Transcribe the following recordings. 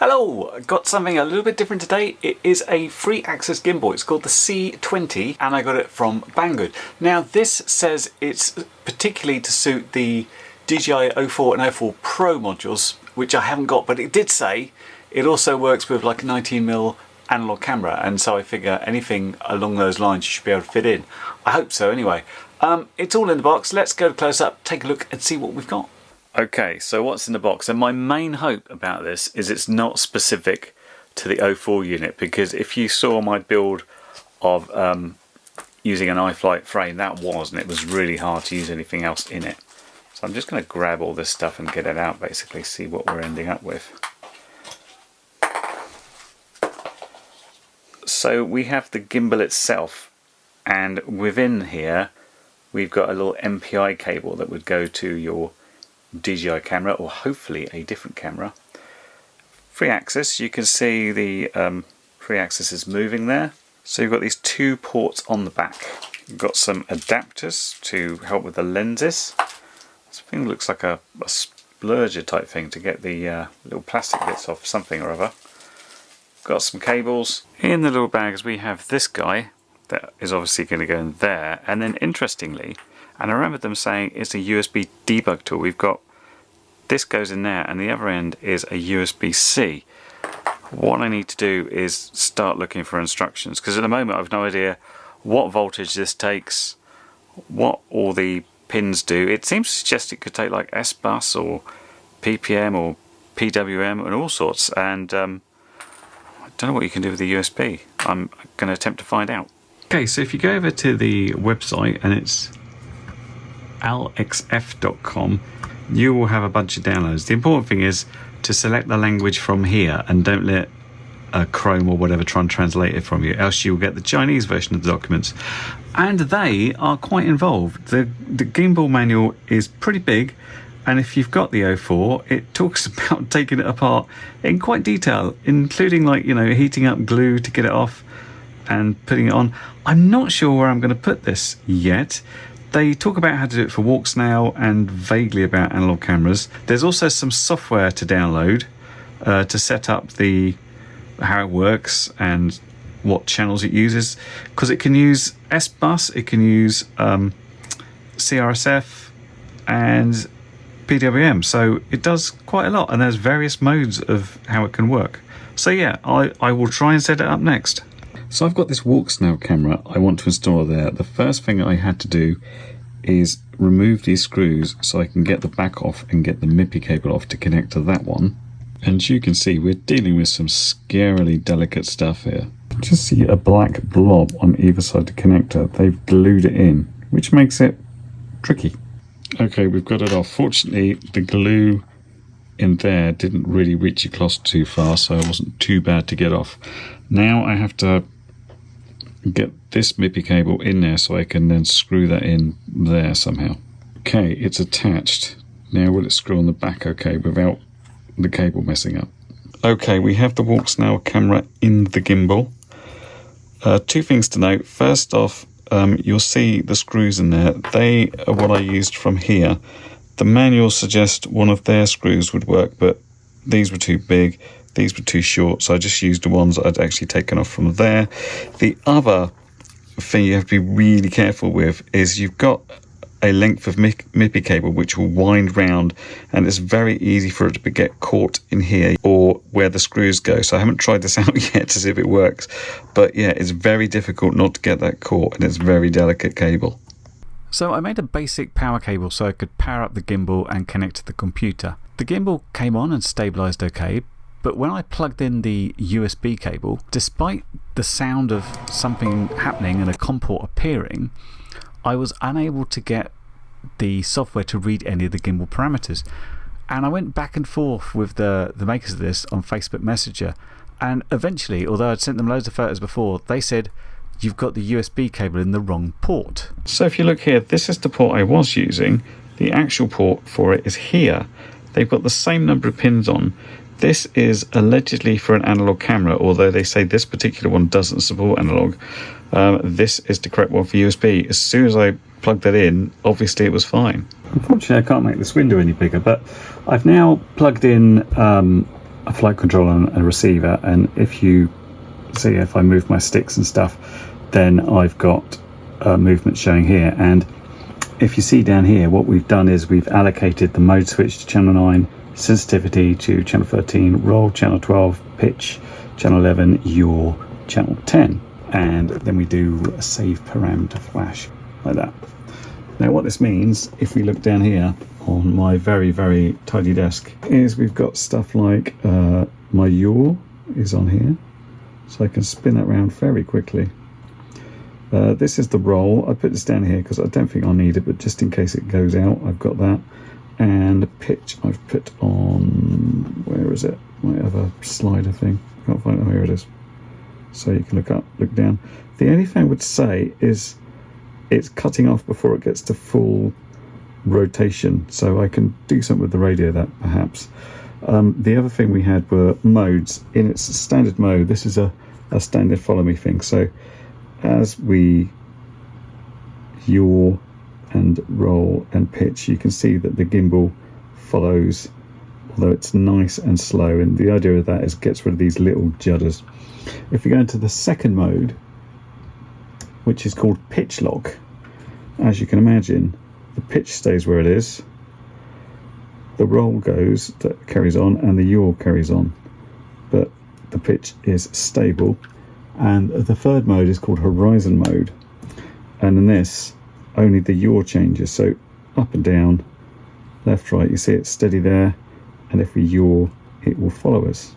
Hello, I've got something a little bit different today. It is a free access gimbal. It's called the C-20 and I got it from Banggood. Now this says it's particularly to suit the DJI 04 and 04 Pro modules, which I haven't got, but it did say it also works with like a 19mm analog camera, and so I figure anything along those lines you should be able to fit in. I hope so anyway. It's all in the box. Let's go close up, take a look and see what we've got. Okay, so what's in the box? And my main hope about this is it's not specific to the 04 unit, because if you saw my build of using an iFlight frame, that was, and it was really hard to use anything else in it. So I'm just going to grab all this stuff and get it out, basically, see what we're ending up with. So we have the gimbal itself, and within here we've got a little MPI cable that would go to your DJI camera, or hopefully a different camera. Free access, you can see the free access is moving there. So you've got these two ports on the back. You've got some adapters to help with the lenses. This thing looks like a splurger type thing to get the little plastic bits off something or other. Got some cables. In the little bags we have this guy that is obviously going to go in there, and then interestingly, and I remember them saying it's a USB debug tool, we've got this goes in there, and the other end is a USB-C. What I need to do is start looking for instructions, because at the moment I've no idea what voltage this takes, what all the pins do. It seems to suggest it could take like S-bus or PPM or PWM and all sorts, and I don't know what you can do with the USB. I'm going to attempt to find out. Okay, so if you go over to the website, and it's alxf.com, you will have a bunch of downloads. The important thing is to select the language from here and don't let Chrome or whatever try and translate it from you, else you'll get the Chinese version of the documents, and they are quite involved. The gimbal manual is pretty big, and if you've got the 04, it talks about taking it apart in quite detail, including, like, you know, heating up glue to get it off and putting it on. I'm not sure where I'm going to put this yet. They talk about how to do it for Walksnail and vaguely about analog cameras. There's also some software to download to set up how it works and what channels it uses, because it can use S-bus, it can use CRSF and PWM, so it does quite a lot, and there's various modes of how it can work. So yeah, I will try and set it up next. So I've got this Walksnail camera I want to install there. The first thing I had to do is remove these screws so I can get the back off and get the MIPI cable off to connect to that one. And you can see we're dealing with some scarily delicate stuff here. Just see a black blob on either side of the connector. They've glued it in, which makes it tricky. Okay, we've got it off. Fortunately, the glue in there didn't really reach across too far, so it wasn't too bad to get off. Now I have to get this MIPI cable in there so I can then screw that in there somehow. Okay, it's attached. Now will it screw on the back okay without the cable messing up? Okay, we have the Walksnail camera in the gimbal. Two things to note. First off, you'll see the screws in there. They are what I used from here. The manual suggests one of their screws would work, but these were too big, these were too short, so I just used the ones that I'd actually taken off from there. The other thing you have to be really careful with is you've got a length of MIPI cable which will wind round, and it's very easy for it to get caught in here or where the screws go. So I haven't tried this out yet to see if it works, but yeah, it's very difficult not to get that caught, and it's very delicate cable. So I made a basic power cable so I could power up the gimbal and connect to the computer. The gimbal came on and stabilised okay, but when I plugged in the USB cable, despite the sound of something happening and a COM port appearing, I was unable to get the software to read any of the gimbal parameters. And I went back and forth with the makers of this on Facebook Messenger, and eventually, although I'd sent them loads of photos before, they said, "You've got the USB cable in the wrong port." So if you look here, this is the port I was using. The actual port for it is here. They've got the same number of pins on. This is allegedly for an analog camera, although they say this particular one doesn't support analog. This is the correct one for USB. As soon as I plugged that in, obviously it was fine. Unfortunately, I can't make this window any bigger, but I've now plugged in a flight controller and a receiver, and if you see, if I move my sticks and stuff, then I've got movement showing here. And if you see down here, what we've done is we've allocated the mode switch to channel 9, sensitivity to channel 13, roll channel 12, pitch channel 11, yaw channel 10, and then we do a save parameter flash like that. Now what this means, if we look down here on my very tidy desk, is we've got stuff like my yaw is on here, so I can spin that around very quickly. This is the roll. I put this down here because I don't think I'll need it, but just in case it goes out, I've got that. And the pitch I've put on, where is it? My other slider thing. Can't find it. Oh, here it is. So you can look up, look down. The only thing I would say is it's cutting off before it gets to full rotation, so I can do something with the radio that perhaps. The other thing we had were modes. In its standard mode, this is a standard follow me thing, so as we yaw and roll and pitch, you can see that the gimbal follows, although it's nice and slow, and the idea of that is it gets rid of these little judders. If we go into the second mode, which is called pitch lock, as you can imagine, the pitch stays where it is, the roll goes, that carries on, and the yaw carries on, but the pitch is stable. And the third mode is called horizon mode, and in this only the yaw changes, so up and down, left, right, you see it's steady there, and if we yaw it will follow us.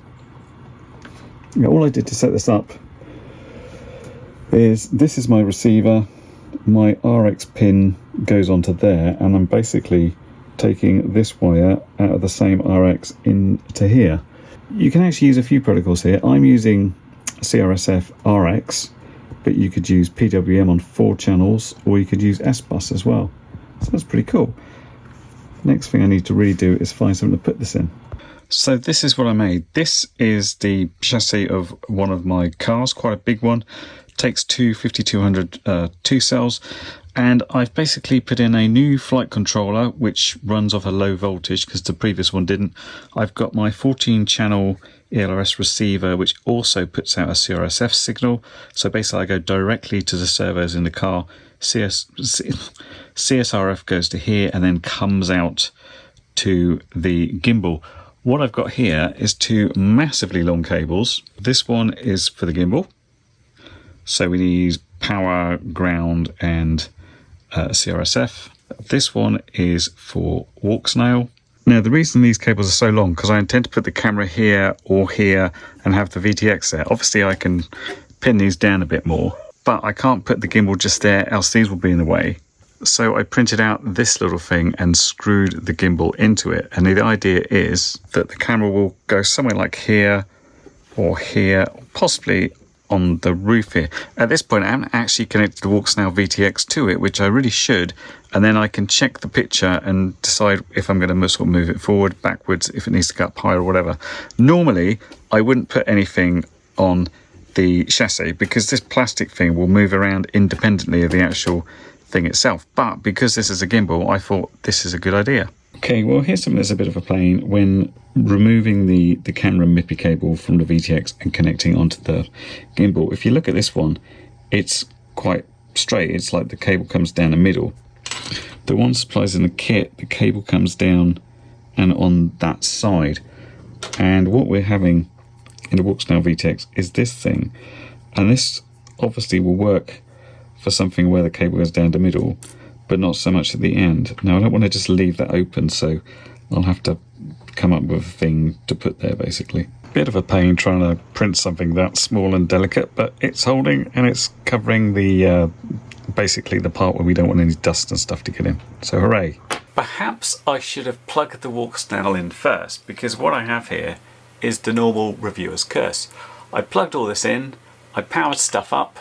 Now, all I did to set this up is, this is my receiver, my RX pin goes onto there, and I'm basically taking this wire out of the same RX into here. You can actually use a few protocols here. I'm using CRSF RX, but you could use PWM on 4 channels, or you could use S-Bus as well. So that's pretty cool. Next thing I need to really do is find something to put this in. So this is what I made. This is the chassis of one of my cars, quite a big one. Takes two 5200 2 cells, and I've basically put in a new flight controller which runs off a low voltage because the previous one didn't. I've got my 14 channel ELRS receiver which also puts out a CRSF signal, so basically I go directly to the servos in the car. CSRF goes to here and then comes out to the gimbal. What I've got here is 2 massively long cables. This one is for the gimbal, so we need power, ground and CRSF. This one is for Walksnail. Now the reason these cables are so long, because I intend to put the camera here or here and have the VTX there. Obviously I can pin these down a bit more, but I can't put the gimbal just there, else these will be in the way. So I printed out this little thing and screwed the gimbal into it, and the idea is that the camera will go somewhere like here or here, possibly on the roof here. At this point I haven't actually connected the Walksnail VTX to it, which I really should, and then I can check the picture and decide if I'm going to sort of move it forward, backwards, if it needs to go up higher or whatever. Normally I wouldn't put anything on the chassis because this plastic thing will move around independently of the actual thing itself, but because this is a gimbal I thought this is a good idea. Okay, well here's something that's a bit of a pain when removing the camera MIPI cable from the VTX and connecting onto the gimbal. If you look at this one, it's quite straight, it's like the cable comes down the middle. The one supplies in the kit, the cable comes down and on that side, and what we're having in the Walksnail VTX is this thing, and this obviously will work for something where the cable goes down the middle, but not so much at the end. Now I don't want to just leave that open, so I'll have to come up with a thing to put there basically. Bit of a pain trying to print something that small and delicate, but it's holding and it's covering the basically the part where we don't want any dust and stuff to get in, so hooray. Perhaps I should have plugged the Walksnail in first, because what I have here is the normal reviewer's curse. I plugged all this in, I powered stuff up,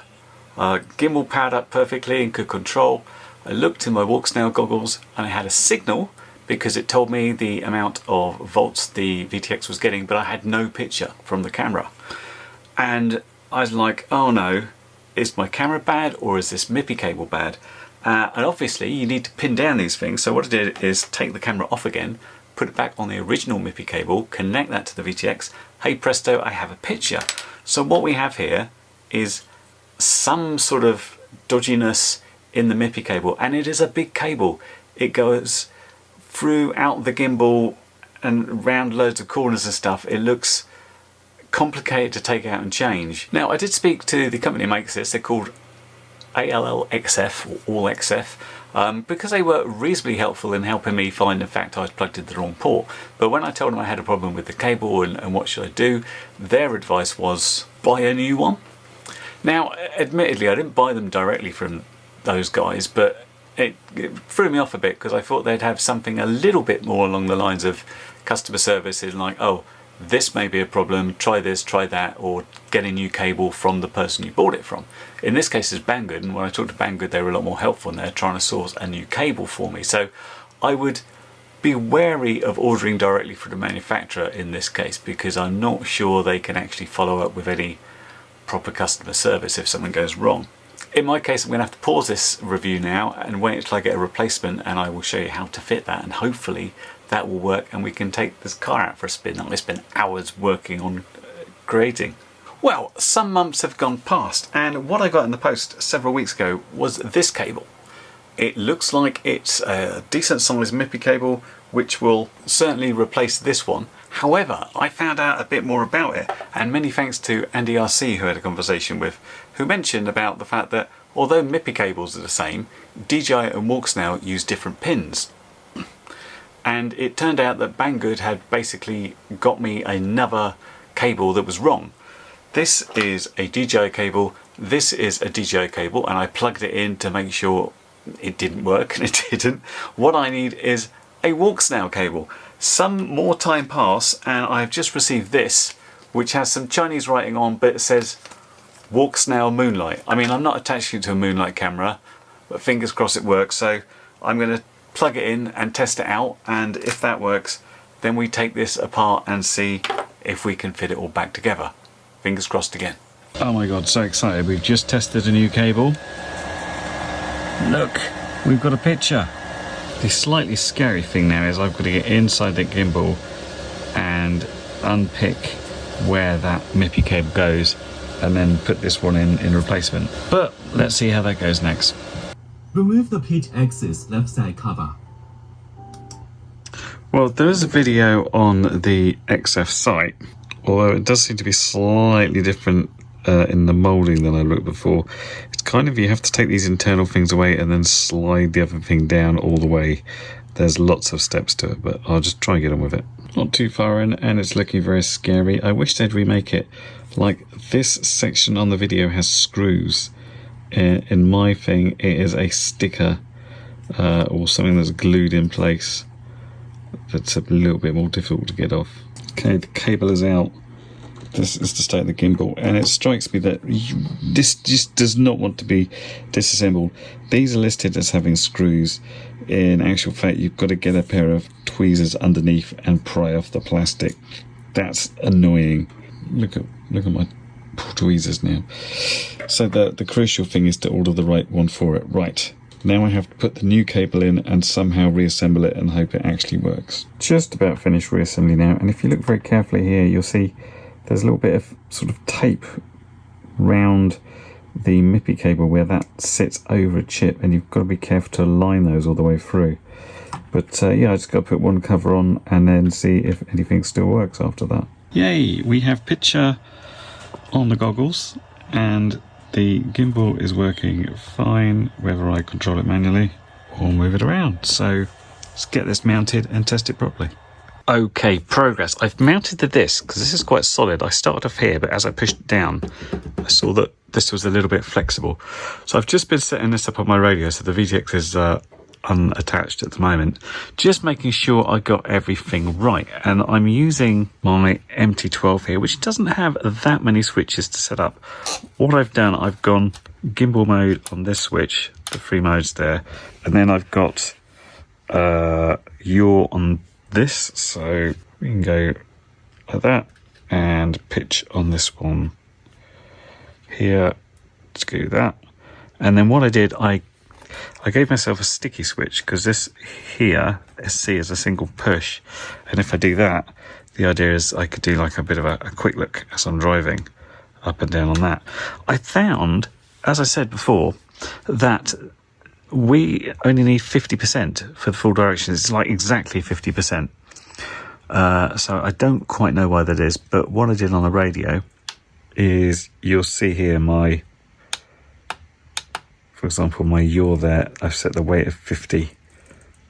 gimbal powered up perfectly and could control. I looked in my Walksnail goggles and I had a signal because it told me the amount of volts the VTX was getting, but I had no picture from the camera. And I was like, oh no, is my camera bad or is this MIPI cable bad? And obviously you need to pin down these things, so what I did is take the camera off again, put it back on the original MIPI cable, connect that to the VTX, hey presto, I have a picture. So what we have here is some sort of dodginess in the MIPI cable, and it is a big cable. It goes throughout the gimbal and round loads of corners and stuff. It looks complicated to take out and change. Now, I did speak to the company that makes this. They're called ALLXF, or All XF, because they were reasonably helpful in helping me find in fact I'd plugged in the wrong port. But when I told them I had a problem with the cable and what should I do, their advice was buy a new one. Now, admittedly, I didn't buy them directly from those guys, but it threw me off a bit because I thought they'd have something a little bit more along the lines of customer services, like, oh, this may be a problem, try this, try that, or get a new cable from the person you bought it from. In this case, it's Banggood, and when I talked to Banggood, they were a lot more helpful, and they're trying to source a new cable for me. So I would be wary of ordering directly from the manufacturer in this case, because I'm not sure they can actually follow up with any proper customer service if something goes wrong. In my case, I'm going to have to pause this review now and wait until I get a replacement, and I will show you how to fit that, and hopefully that will work and we can take this car out for a spin that I spent hours working on creating. Well, some months have gone past, and what I got in the post several weeks ago was this cable. It looks like it's a decent sized MIPI cable which will certainly replace this one. However, I found out a bit more about it, and many thanks to Andy RC, who I had a conversation with, who mentioned about the fact that although MIPI cables are the same, DJI and Walksnail use different pins. And it turned out that Banggood had basically got me another cable that was wrong. This is a DJI cable, this is a DJI cable, and I plugged it in to make sure it didn't work, and it didn't. What I need is a Walksnail cable. Some more time passed, and I've just received this, which has some Chinese writing on, but it says Walksnail Moonlight. I mean, I'm not attaching it to a Moonlight camera, but fingers crossed it works, so I'm going to plug it in and test it out, and if that works, then we take this apart and see if we can fit it all back together. Fingers crossed again. Oh my god, so excited. We've just tested a new cable. Look, we've got a picture. The slightly scary thing now is I've got to get inside the gimbal and unpick where that MIPI cable goes and then put this one in replacement. But let's see how that goes next. Remove the pitch axis left side cover. Well, there is a video on the XF site, although it does seem to be slightly different in the moulding than I looked before. It's kind of, you have to take these internal things away and then slide the other thing down all the way. There's lots of steps to it, but I'll just try and get on with it. Not too far in, and it's looking very scary. I wish they'd remake it. Like, this section on the video has screws. In my thing, it is a sticker or something that's glued in place. That's a little bit more difficult to get off. Okay, the cable is out. This is to stay in the gimbal, and it strikes me that this just does not want to be disassembled. These are listed as having screws. In actual fact, you've got to get a pair of tweezers underneath and pry off the plastic. That's annoying. Look at my tweezers now. So the crucial thing is to order the right one for it. Right, now I have to put the new cable in and somehow reassemble it and hope it actually works. Just about finished reassembling now, and if you look very carefully here, you'll see there's a little bit of sort of tape round the MIPI cable where that sits over a chip, and you've got to be careful to align those all the way through. But yeah, I just got to put one cover on and then see if anything still works after that. Yay, we have picture on the goggles, and the gimbal is working fine whether I control it manually or move it around. So let's get this mounted and test it properly. Okay, progress. I've mounted the disc because this is quite solid. I started off here, but as I pushed it down, I saw that this was a little bit flexible. So I've just been setting this up on my radio, so the VTX is unattached at the moment, just making sure I got everything right. And I'm using my MT12 here, which doesn't have that many switches to set up. What I've done, I've gone gimbal mode on this switch, the 3 modes there, and then I've got yaw on this, so we can go like that, and pitch on this one here to do that. And then what I did, I I gave myself a sticky switch because this here, SC, is a single push. And if I do that, the idea is I could do like a bit of a quick look as I'm driving up and down on that. I found, as I said before, that we only need 50% for the full direction. It's like exactly 50%. So I don't quite know why that is, but what I did on the radio is, you'll see here for example, my yaw there, I've set the weight of 50,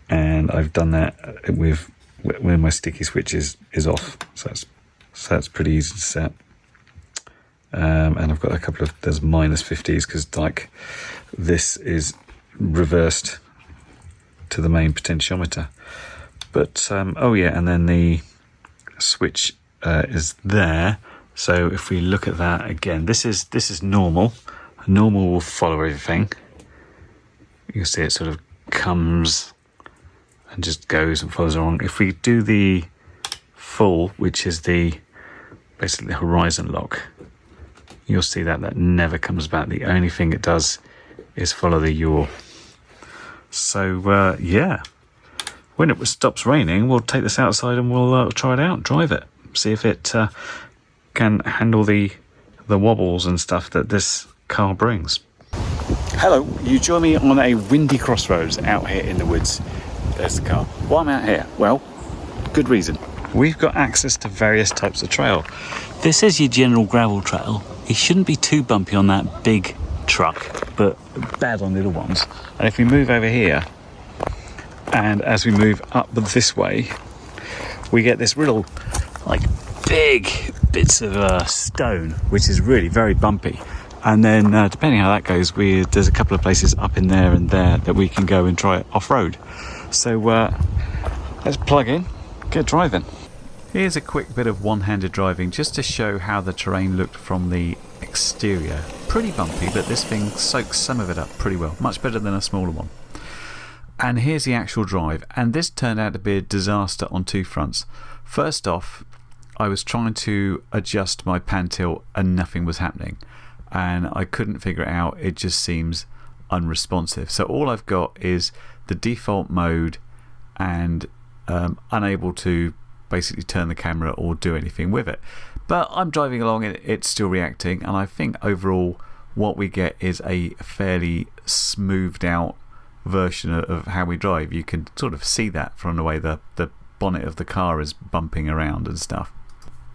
and I've done that with when my sticky switch is off. So that's pretty easy to set. And I've got a couple of, there's minus 50s because like this is reversed to the main potentiometer. But oh yeah, and then the switch is there. So if we look at that again, this is normal. Normal will follow everything. You can see it sort of comes and just goes and follows along. If we do the full, which is basically the horizon lock, you'll see that never comes back. The only thing it does is follow the yaw. So yeah, when it stops raining, we'll take this outside and we'll try it out, drive it, see if it can handle the wobbles and stuff that this car brings. Hello, you join me on a windy crossroads out here in the woods. There's the car. Why am I out here? Well, good reason. We've got access to various types of trail. This is your general gravel trail. It shouldn't be too bumpy on that big truck, but bad on little ones. And if we move over here, and as we move up this way, we get this real, like, big bits of stone, which is really very bumpy. And then depending how that goes, there's a couple of places up in there and there that we can go and try it off-road. So let's plug in, get driving. Here's a quick bit of one-handed driving just to show how the terrain looked from the exterior. Pretty bumpy, but this thing soaks some of it up pretty well, much better than a smaller one. And here's the actual drive, and this turned out to be a disaster on two fronts. First off, I was trying to adjust my pan tilt and nothing was happening, and I couldn't figure it out. It just seems unresponsive. So all I've got is the default mode and unable to basically turn the camera or do anything with it. But I'm driving along and it's still reacting, and I think overall what we get is a fairly smoothed out version of how we drive. You can sort of see that from the way the bonnet of the car is bumping around and stuff.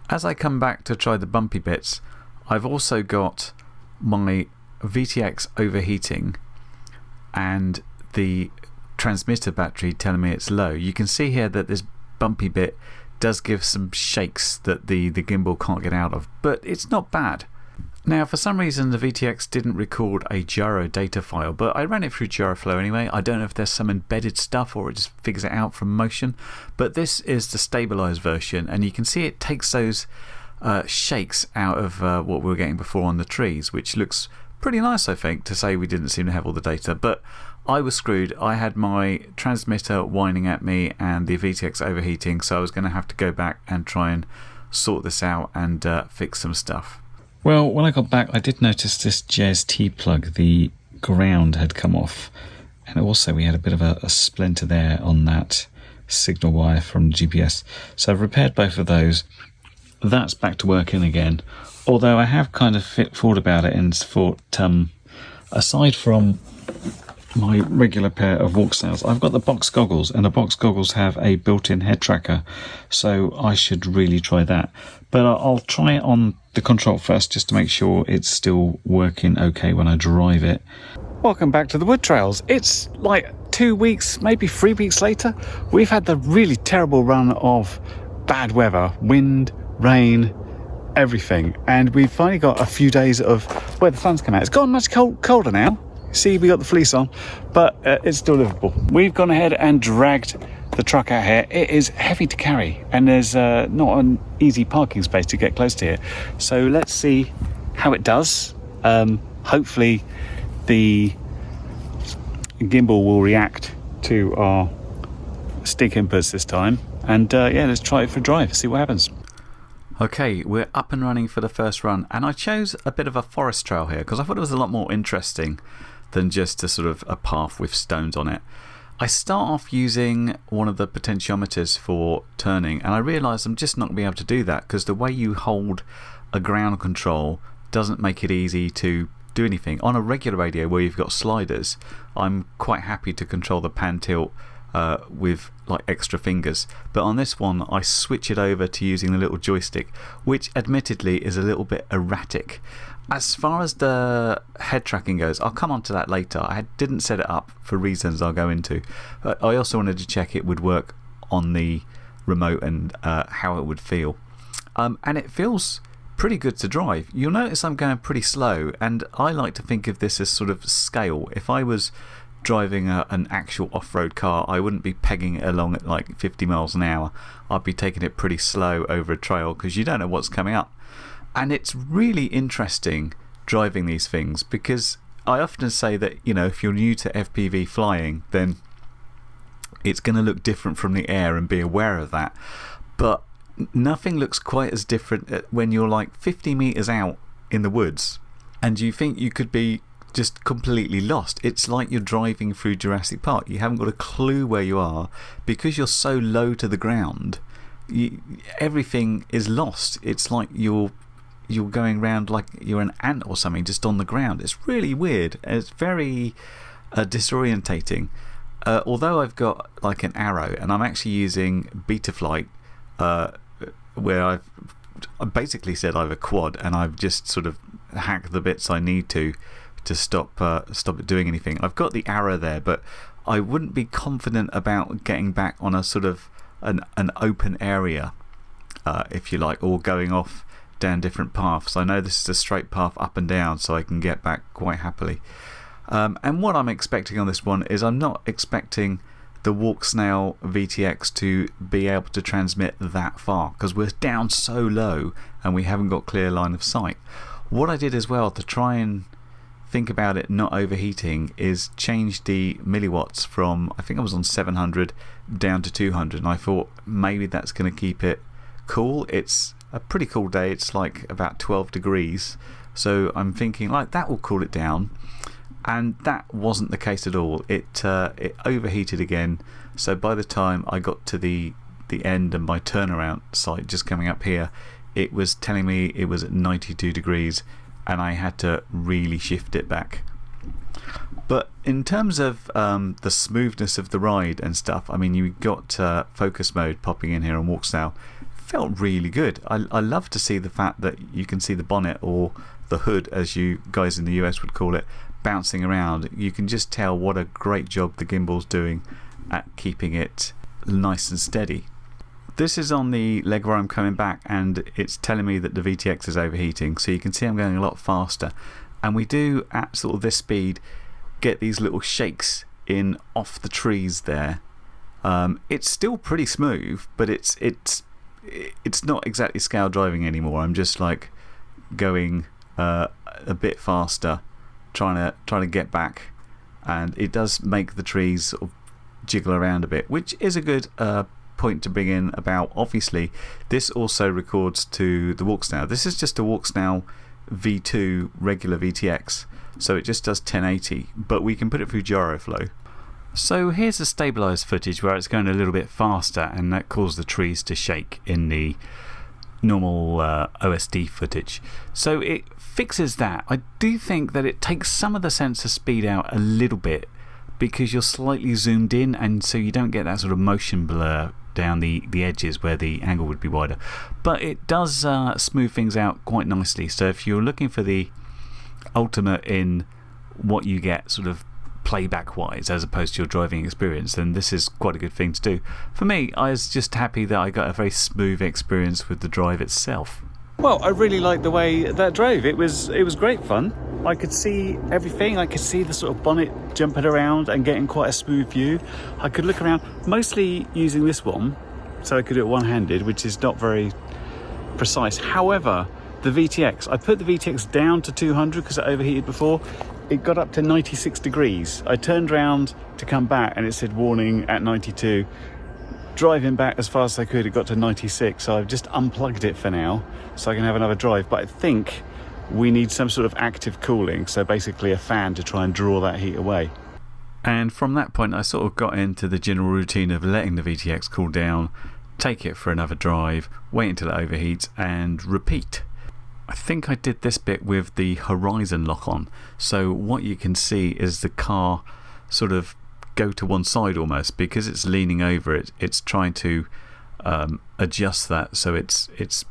As I come back to try the bumpy bits, I've also got my VTX overheating and the transmitter battery telling me it's low. You can see here that this bumpy bit does give some shakes that the gimbal can't get out of, but it's not bad. Now, for some reason the VTX didn't record a gyro data file, but I ran it through Gyroflow anyway. I don't know if there's some embedded stuff or it just figures it out from motion, but this is the stabilized version, and you can see it takes those shakes out of what we were getting before on the trees, which looks pretty nice, I think, to say we didn't seem to have all the data. But I was screwed. I had my transmitter whining at me and the VTX overheating, so I was going to have to go back and try and sort this out and fix some stuff. Well, when I got back, I did notice this JST plug, the ground had come off, and also we had a bit of a splinter there on that signal wire from the GPS. So I've repaired both of those. That's back to working again, although I have kind of thought about it and thought, aside from my regular pair of Walksnails, I've got the box goggles, and the box goggles have a built-in head tracker, so I should really try that. But I'll try it on the control first just to make sure it's still working okay when I drive it. Welcome back to the wood trails. It's like 2 weeks, maybe 3 weeks later. We've had the really terrible run of bad weather, wind, rain, everything, and we've finally got a few days of where the sun's come out. It's gotten much colder now. See, we got the fleece on, but it's still livable. We've gone ahead and dragged the truck out here. It is heavy to carry, and there's not an easy parking space to get close to here. So let's see how it does. Hopefully the gimbal will react to our stick inputs this time, and yeah, let's try it for a drive, see what happens. Okay, we're up and running for the first run, and I chose a bit of a forest trail here because I thought it was a lot more interesting than just a sort of a path with stones on it. I start off using one of the potentiometers for turning, and I realise I'm just not going to be able to do that because the way you hold a ground control doesn't make it easy to do anything. On a regular radio where you've got sliders, I'm quite happy to control the pan tilt with like extra fingers, but on this one I switch it over to using the little joystick, which admittedly is a little bit erratic. As far as the head tracking goes, I'll come on to that later. I didn't set it up for reasons I'll go into, but I also wanted to check it would work on the remote and how it would feel. And it feels pretty good to drive. You'll notice I'm going pretty slow, and I like to think of this as sort of scale. If I was driving an actual off-road car, I wouldn't be pegging it along at like 50 miles an hour. I'd be taking it pretty slow over a trail because you don't know what's coming up. And it's really interesting driving these things because I often say that, you know, if you're new to FPV flying, then it's going to look different from the air, and be aware of that. But nothing looks quite as different when you're like 50 meters out in the woods and you think you could be just completely lost. It's like you're driving through Jurassic Park. You haven't got a clue where you are because you're so low to the ground. Everything is lost. It's like you're going around like you're an ant or something just on the ground. It's really weird. It's very disorientating. Although I've got like an arrow, and I'm actually using Betaflight, where I basically said I have a quad, and I've just sort of hacked the bits I need to stop it doing anything. I've got the arrow there, but I wouldn't be confident about getting back on a sort of an open area, if you like, or going off down different paths. I know this is a straight path up and down, so I can get back quite happily. And what I'm expecting on this one is I'm not expecting the Walksnail VTX to be able to transmit that far because we're down so low and we haven't got clear line of sight. What I did as well to try and think about it not overheating is change the milliwatts from, I think I was on 700 down to 200, and I thought maybe that's going to keep it cool. It's a pretty cool day. It's like about 12 degrees, so I'm thinking like that will cool it down, and that wasn't the case at all. It overheated again, so by the time I got to the end and my turnaround sight just coming up here, it was telling me it was at 92 degrees and I had to really shift it back. But in terms of the smoothness of the ride and stuff, I mean, you got focus mode popping in here on Walksnail. Felt really good. I love to see the fact that you can see the bonnet, or the hood as you guys in the US would call it, bouncing around. You can just tell what a great job the gimbal's doing at keeping it nice and steady. This is on the leg where I'm coming back, and it's telling me that the VTX is overheating, so you can see I'm going a lot faster. And we do, at sort of this speed, get these little shakes in off the trees there. It's still pretty smooth, but it's not exactly scale driving anymore. I'm just like going a bit faster, trying to get back, and it does make the trees sort of jiggle around a bit, which is a good point to bring in about, obviously this also records to the Walksnail. This is just a Walksnail V2 regular VTX, so it just does 1080, but we can put it through Gyroflow. So here's the stabilised footage where it's going a little bit faster, and that caused the trees to shake in the normal OSD footage. So it fixes that. I do think that it takes some of the sensor speed out a little bit because you're slightly zoomed in, and so you don't get that sort of motion blur down the edges where the angle would be wider. But it does smooth things out quite nicely. So if you're looking for the ultimate in what you get sort of playback wise as opposed to your driving experience, then this is quite a good thing to do. For me, I was just happy that I got a very smooth experience with the drive itself. Well, I really liked the way that drove. It was great fun. I could see everything. I could see the sort of bonnet jumping around and getting quite a smooth view. I could look around, mostly using this one, so I could do it one-handed, which is not very precise. However, the VTX, I put the VTX down to 200 because it overheated before. It got up to 96 degrees. I turned around to come back and it said warning at 92. Driving back as fast as I could, it got to 96, so I've just unplugged it for now so I can have another drive. But I think we need some sort of active cooling, so basically a fan to try and draw that heat away. And from that point I sort of got into the general routine of letting the VTX cool down, take it for another drive, wait until it overheats and repeat. I think I did this bit with the horizon lock on, so what you can see is the car sort of go to one side almost because it's leaning over it. It's trying to adjust that so it's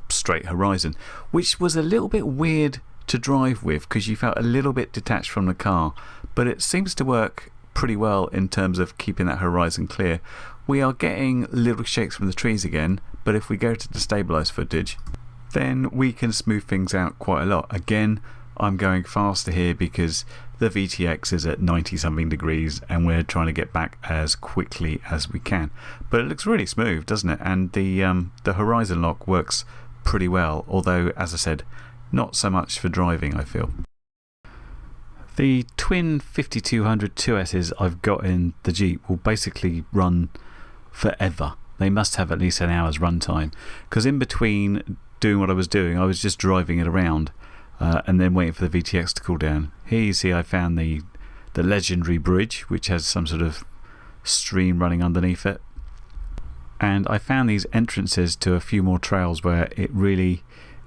straight horizon, which was a little bit weird to drive with because you felt a little bit detached from the car, but it seems to work pretty well in terms of keeping that horizon clear. We are getting little shakes from the trees again, but if we go to the stabilised footage then we can smooth things out quite a lot. Again, I'm going faster here because the VTX is at 90 something degrees and we're trying to get back as quickly as we can, but it looks really smooth, doesn't it? And the horizon lock works pretty well, although as I said, not so much for driving I feel. The twin 5200 2Ss I've got in the Jeep will basically run forever. They must have at least an hour's runtime because in between doing what I was doing I was just driving it around and then waiting for the VTX to cool down. Here you see I found the legendary bridge which has some sort of stream running underneath it, and I found these entrances to a few more trails where it really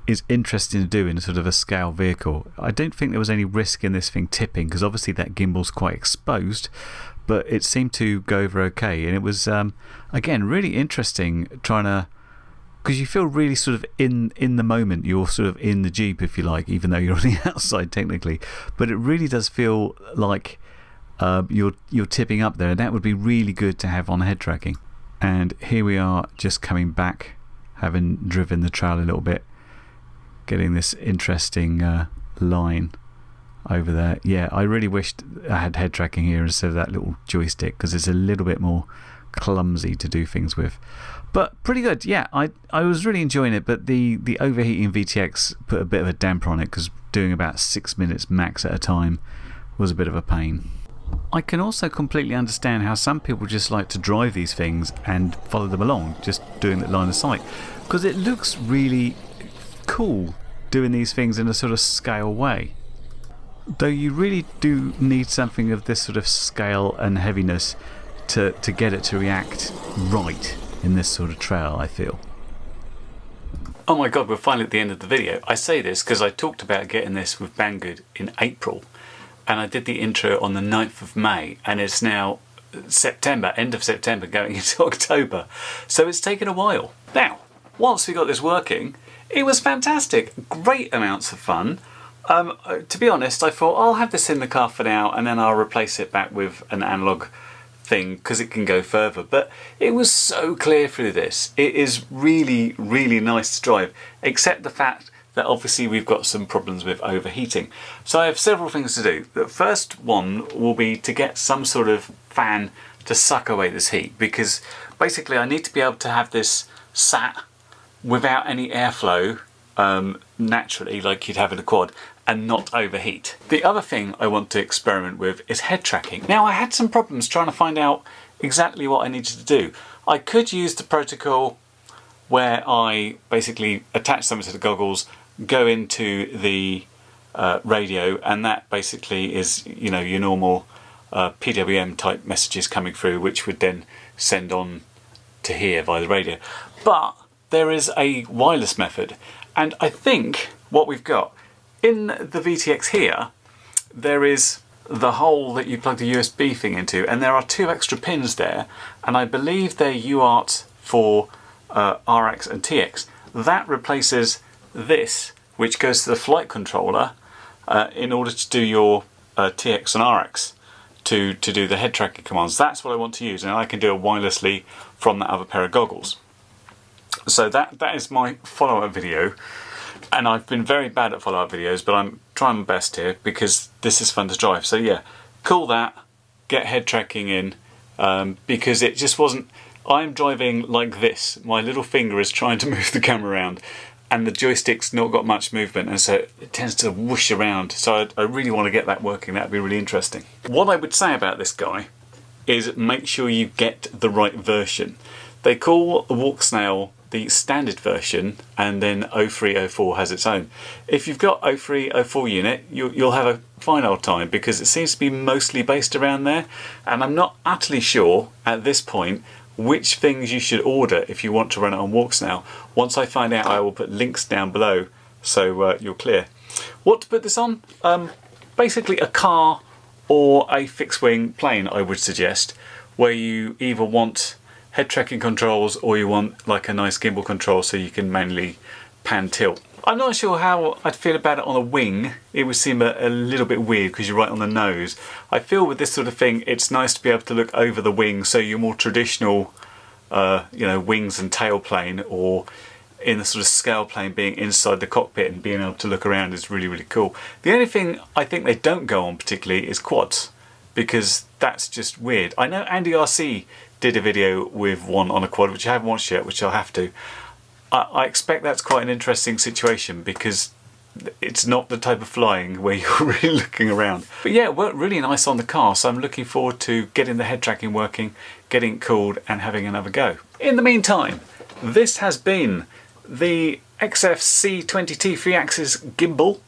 is interesting to do in a sort of a scale vehicle. I don't think there was any risk in this thing tipping because obviously that gimbal's quite exposed, but it seemed to go over okay, and it was again really interesting trying to, because you feel really sort of in the moment. You're sort of in the Jeep if you like, even though you're on the outside technically, but it really does feel like you're tipping up there, and that would be really good to have on head tracking. And here we are just coming back, having driven the trail a little bit, getting this interesting line over there. Yeah, I really wished I had head tracking here instead of that little joystick because it's a little bit more clumsy to do things with, but pretty good. Yeah, I was really enjoying it, but the overheating VTX put a bit of a damper on it because doing about 6 minutes max at a time was a bit of a pain. I can also completely understand how some people just like to drive these things and follow them along, just doing that line of sight, because it looks really cool doing these things in a sort of scale way. Though you really do need something of this sort of scale and heaviness to get it to react right in this sort of trail, I feel. Oh my god, we're finally at the end of the video. I say this because I talked about getting this with Banggood in April, and I did the intro on the 9th of May, and it's now September, end of September going into October, so it's taken a while. Now, once we got this working, it was fantastic, great amounts of fun. To be honest, I thought I'll have this in the car for now and then I'll replace it back with an analog thing because it can go further, but it was so clear through this. It is really, really nice to drive, except the fact that obviously we've got some problems with overheating. So I have several things to do. The first one will be to get some sort of fan to suck away this heat, because basically I need to be able to have this sat without any airflow naturally like you'd have in a quad and not overheat. The other thing I want to experiment with is head tracking. Now I had some problems trying to find out exactly what I needed to do. I could use the protocol where I basically attach something to the goggles, go into the radio, and that basically is, you know, your normal PWM type messages coming through, which would then send on to here via the radio. But there is a wireless method, and I think what we've got in the VTX here, there is the hole that you plug the USB thing into, and there are 2 extra pins there, and I believe they're UART for RX and TX. That replaces this, which goes to the flight controller in order to do your TX and RX to do the head tracking commands. That's what I want to use, and I can do it wirelessly from that other pair of goggles. So that is my follow-up video, and I've been very bad at follow-up videos, but I'm trying my best here because this is fun to drive. So yeah, call that, get head tracking in, because it just wasn't. I'm driving like this, my little finger is trying to move the camera around, and the joystick's not got much movement, and so it tends to whoosh around. So I really want to get that working. That'd be really interesting. What I would say about this guy is make sure you get the right version. They call Walksnail the standard version, and then 0304 has its own. If you've got 0304 unit, you'll have a fine old time, because it seems to be mostly based around there, and I'm not utterly sure at this point which things you should order if you want to run it on Walksnail. Once I find out, I will put links down below so you're clear. What to put this on? Basically a car or a fixed wing plane, I would suggest, where you either want head tracking controls or you want like a nice gimbal control so you can manually pan tilt. I'm not sure how I'd feel about it on a wing. It would seem a little bit weird because you're right on the nose. I feel with this sort of thing it's nice to be able to look over the wing, so your more traditional wings and tail plane, or in the sort of scale plane being inside the cockpit and being able to look around is really, really cool. The only thing I think they don't go on particularly is quads, because that's just weird. I know Andy RC did a video with one on a quad, which I haven't watched yet, which I'll have to. I expect that's quite an interesting situation, because it's not the type of flying where you're really looking around. But yeah, it worked really nice on the car, so I'm looking forward to getting the head tracking working, getting it cooled and having another go. In the meantime, this has been the XF C-20T 3-axis gimbal,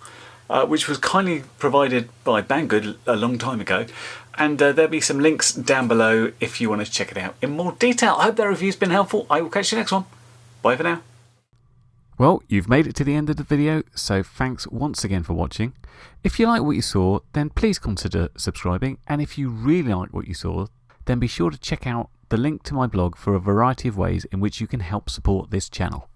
which was kindly provided by Banggood a long time ago, and there'll be some links down below if you want to check it out in more detail. I hope that review's been helpful. I will catch you next one. Bye for now. Well, you've made it to the end of the video, so thanks once again for watching. If you like what you saw, then please consider subscribing, and if you really like what you saw, then be sure to check out the link to my blog for a variety of ways in which you can help support this channel.